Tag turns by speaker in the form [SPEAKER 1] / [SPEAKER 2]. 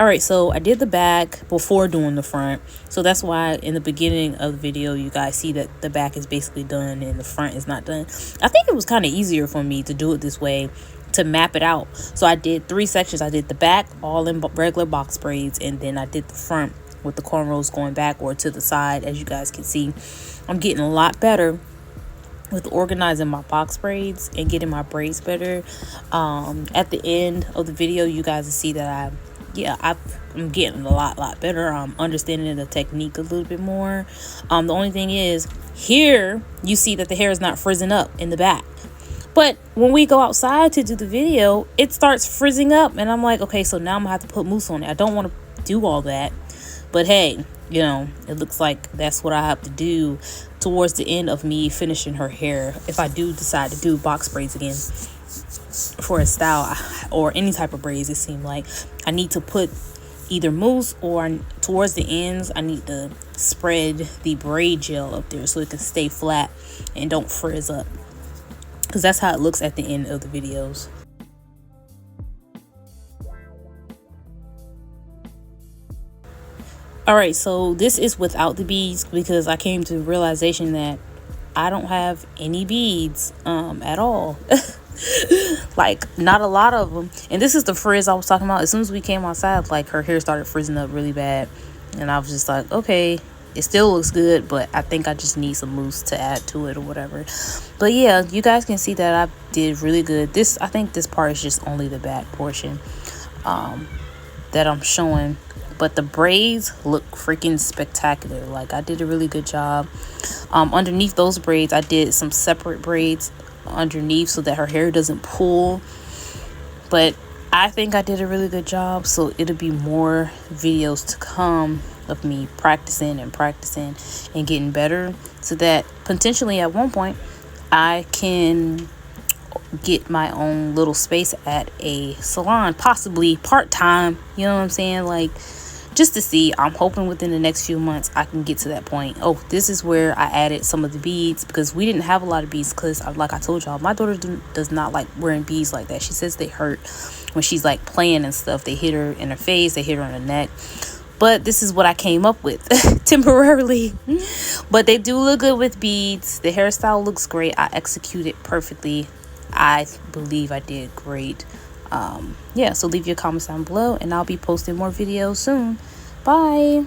[SPEAKER 1] All right, so I did the back before doing the front, so that's why in the beginning of the video you guys see that the back is basically done and the front is not done. I think it was kind of easier for me to do it this way, to map it out. So I did 3 sections. I did the back all in regular box braids, and then I did the front with the cornrows going back or to the side. As you guys can see, I'm getting a lot better with organizing my box braids and getting my braids better. At the end of the video you guys will see that I'm getting a lot better. I'm understanding the technique a little bit more. The only thing is, here you see that the hair is not frizzing up in the back, but when we go outside to do the video, it starts frizzing up, and I'm like, okay, so now I'm gonna have to put mousse on it. I don't want to do all that, but hey, you know, it looks like that's what I have to do towards the end of me finishing her hair, if I do decide to do box braids again for a style or any type of braids. It seemed like I need to put either mousse, or towards the ends I need to spread the braid gel up there so it can stay flat and don't frizz up, because that's how it looks at the end of the videos. All right, so this is without the beads, because I came to the realization that I don't have any beads at all. Like, not a lot of them. And this is the frizz I was talking about. As soon as we came outside, like, her hair started frizzing up really bad, and I was just like, okay, it still looks good, but I think I just need some mousse to add to it or whatever. But yeah, you guys can see that I did really good. I think this part is just only the back portion that I'm showing, but the braids look freaking spectacular. Like, I did a really good job. Underneath those braids, I did some separate braids underneath so that her hair doesn't pull, but I think I did a really good job. So it'll be more videos to come of me practicing and getting better, so that potentially at one point I can get my own little space at a salon, possibly part-time, you know what I'm saying, like, just to see. I'm hoping within the next few months I can get to that point. Oh, this is where I added some of the beads, because we didn't have a lot of beads, because like I told y'all, my daughter does not like wearing beads like that. She says they hurt when she's like playing and stuff. They hit her in her face, they hit her on the neck. But this is what I came up with temporarily. But they do look good with beads. The hairstyle looks great. I executed perfectly. I believe I did great. Yeah, so leave your comments down below, and I'll be posting more videos soon. Bye.